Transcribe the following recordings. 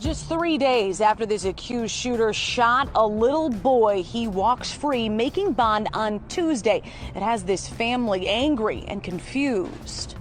Just 3 days after this accused shooter shot a little boy, he walks free, making bond on Tuesday. It has this family angry and confused.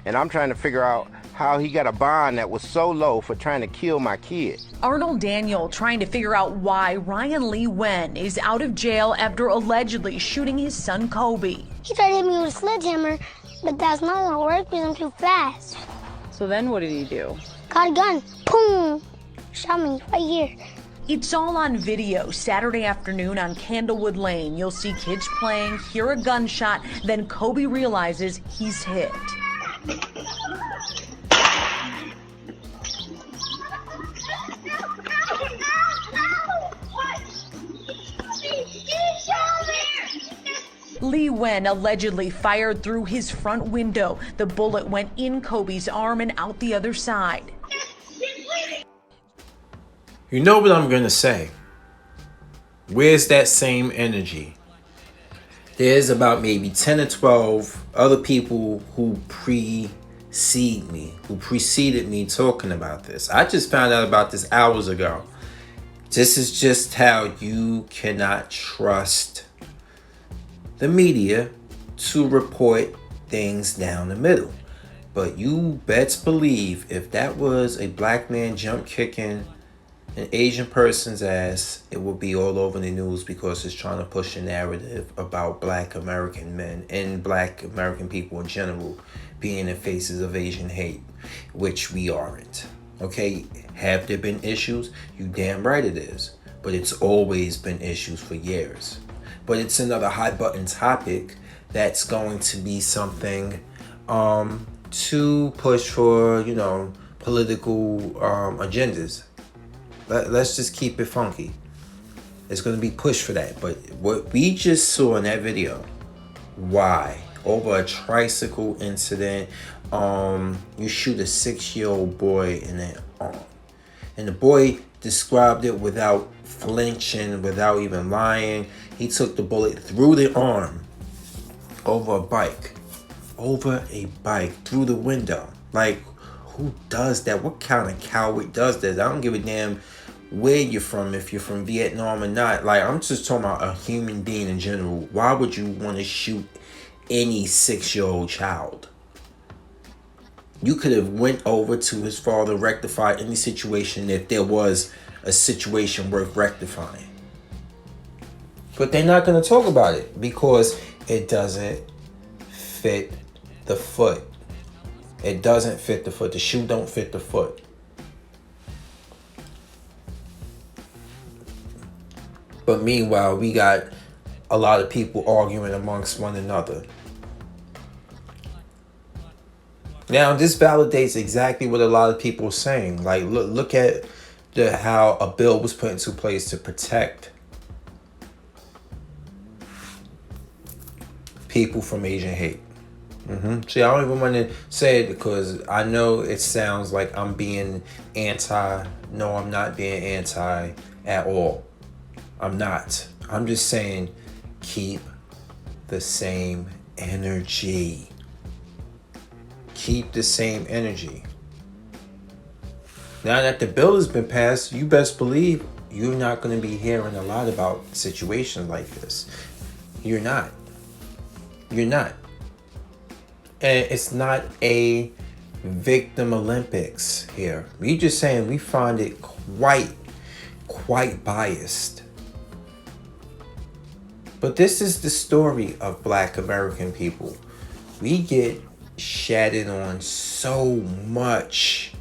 And I'm trying to figure out how he got a bond that was so low for trying to kill my kid. Arnold Daniel trying to figure out why Ryan Lee Wen is out of jail after allegedly shooting his son Kobe. He tried to hit me with a sledgehammer, but that's not gonna work because I'm too fast. So then what did he do? Caught a gun, boom, shot me right here. It's all on video Saturday afternoon on Candlewood Lane. You'll see kids playing, hear a gunshot, then Kobe realizes he's hit. Lee Wen allegedly fired through his front window. The bullet went in Kobe's arm and out the other side. You know what I'm going to say? Where's that same energy? There's about maybe 10 or 12 other people who preceded me talking about this. I just found out about this hours ago. This is just how you cannot trust the media to report things down the middle. But you best believe if that was a black man jump kicking an Asian person's ass, it would be all over the news because it's trying to push a narrative about black American men and black American people in general being the faces of Asian hate, which we aren't. Okay, have there been issues? You damn right it is. But it's always been issues for years. But it's another hot button topic that's going to be something to push for, political agendas. Let's just keep it funky. It's going to be pushed for that. But what we just saw in that video, why? Over a tricycle incident, you shoot a 6-year-old boy in the arm. And the boy described it without flinching, without even lying. He took the bullet through the arm, over a bike, through the window. Like, who does that? What kind of coward does that? I don't give a damn where you're from, if you're from Vietnam or not. Like, I'm just talking about a human being in general. Why would you want to shoot any 6-year-old child? You could have went over to his father, rectified any situation if there was a situation worth rectifying. But they're not going to talk about it because it doesn't fit the foot. It doesn't fit the foot. The shoe don't fit the foot. But meanwhile, we got a lot of people arguing amongst one another. Now, this validates exactly what a lot of people are saying. Like, look at how a bill was put into place to protect people from Asian hate. See, I don't even want to say it because I know it sounds like I'm being anti. No, I'm not being anti at all. I'm not. I'm just saying keep the same energy. Keep the same energy. Now that the bill has been passed, you best believe you're not going to be hearing a lot about situations like this. You're not. You're not. And it's not a victim Olympics here. We just saying we find it quite biased. But this is the story of black American people. We get shattered on so much,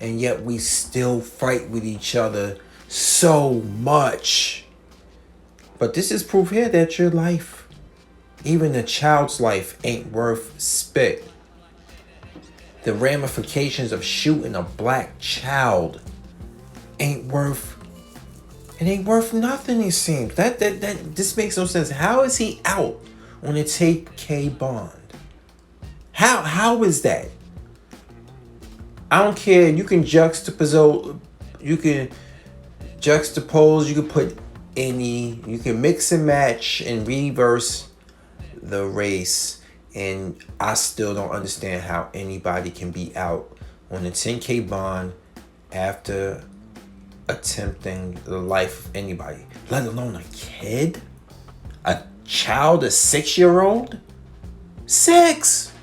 and yet we still fight with each other so much. But this is proof here that your life, even a child's life, ain't worth spit. The ramifications of shooting a black child ain't worth nothing, it seems. That this makes no sense. How is he out on a take K bond? How is that? I don't care. You can juxtapose, you can put you can mix and match and reverse the race, and I still don't understand how anybody can be out on a 10K bond after attempting the life of anybody, let alone a kid, a child, a 6-year-old. 6.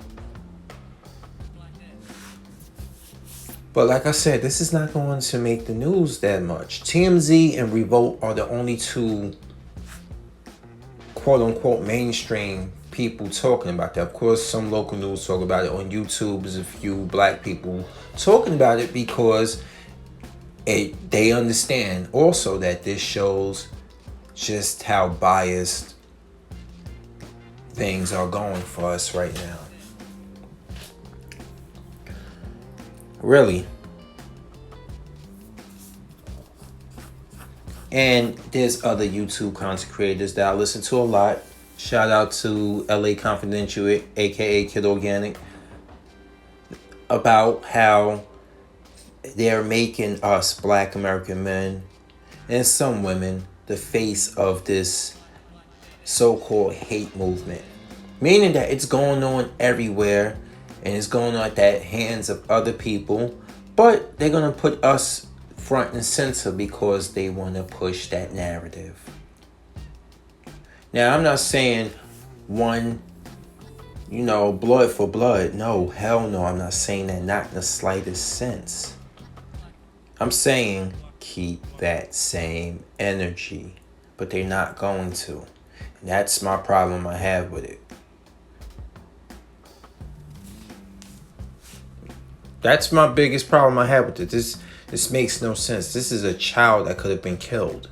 But like I said, this is not going to make the news that much. TMZ and Revolt are the only two quote-unquote mainstream people talking about that. Of course, some local news talk about it. On YouTube, there's a few black people talking about it because they understand also that this shows just how biased things are going for us right now. Really. And there's other YouTube content creators that I listen to a lot. Shout out to LA Confidential, aka Kid Organic, about how they're making us black American men and some women the face of this so-called hate movement. Meaning that it's going on everywhere and it's going on at the hands of other people, but they're going to put us front and center because they want to push that narrative. Now, I'm not saying one, blood for blood. No, hell no, I'm not saying that, not in the slightest sense. I'm saying keep that same energy, but they're not going to. And that's my problem I have with it. That's my biggest problem I have with it. This makes no sense. This is a child that could have been killed.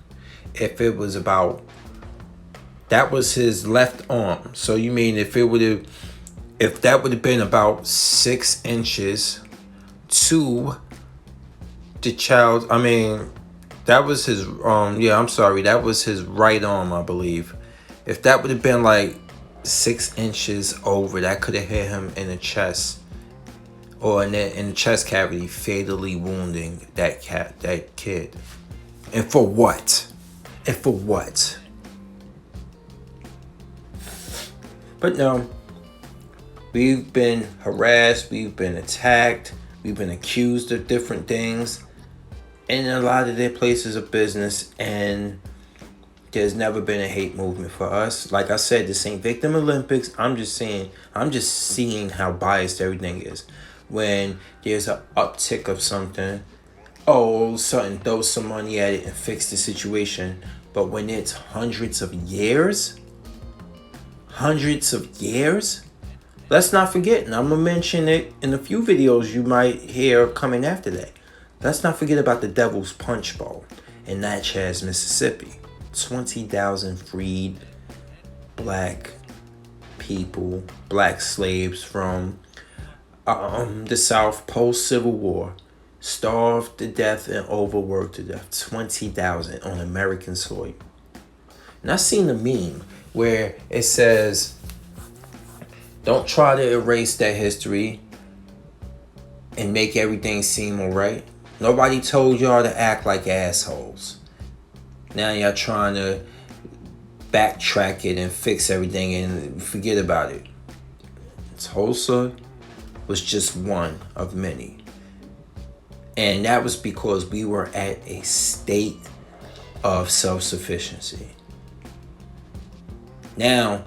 If it was about, that was his left arm. So you mean if that would have been about 6 inches to the child, that was his, that was his right arm, I believe. If that would have been like 6 inches over, that could have hit him in the chest. Or in the chest cavity, fatally wounding that kid. And for what? But no, we've been harassed, we've been attacked, we've been accused of different things in a lot of their places of business, and there's never been a hate movement for us. Like I said, this ain't Victim Olympics. I'm just seeing how biased everything is. When there's an uptick of something, all of a sudden throw some money at it and fix the situation. But when it's hundreds of years, let's not forget, and I'm going to mention it in a few videos you might hear coming after that. Let's not forget about the Devil's Punch Bowl in Natchez, Mississippi. 20,000 freed black people, black slaves from the South post-Civil War, starved to death and overworked to death. 20,000 on American soil. And I seen a meme where it says, don't try to erase that history and make everything seem alright. Nobody told y'all to act like assholes. Now y'all trying to backtrack it and fix everything and forget about it. Tulsa was just one of many. And that was because we were at a state of self-sufficiency. Now,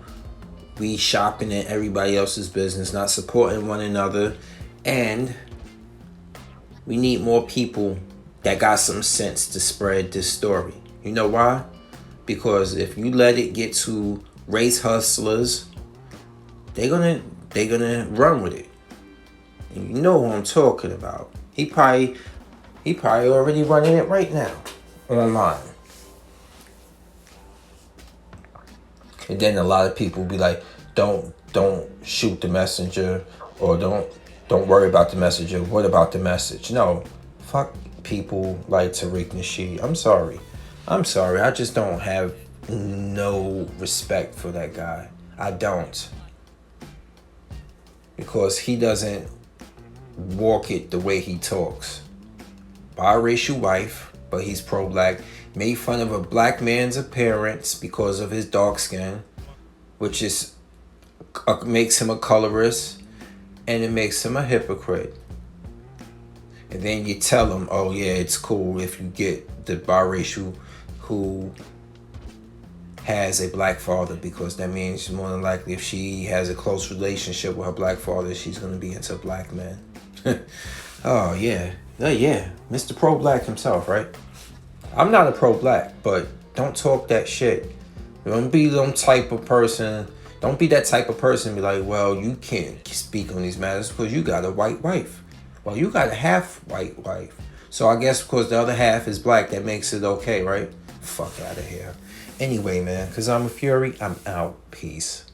we shopping in everybody else's business, not supporting one another, and we need more people that got some sense to spread this story. You know why? Because if you let it get to race hustlers, they're gonna run with it. And you know who I'm talking about. He probably already running it right now online. And then a lot of people be like, don't shoot the messenger, or don't worry about the messenger. What about the message? No, fuck people like Tariq Nasheed. I'm sorry. I just don't have no respect for that guy. I don't. Because he doesn't walk it the way he talks. Biracial wife, but he's pro-black. Made fun of a black man's appearance because of his dark skin, which is makes him a colorist, and it makes him a hypocrite. And then you tell him, oh yeah, it's cool if you get the biracial who has a black father, because that means more than likely if she has a close relationship with her black father, she's going to be into black men. Oh yeah, Mr. Pro-Black himself, right? I'm not a pro-black, but don't talk that shit. Don't be them type of person. Don't be that type of person. Be like, well, you can't speak on these matters because you got a white wife. Well, you got a half white wife. So I guess because the other half is black, that makes it okay, right? Fuck out of here. Anyway, man, because I'm a Fury, I'm out. Peace.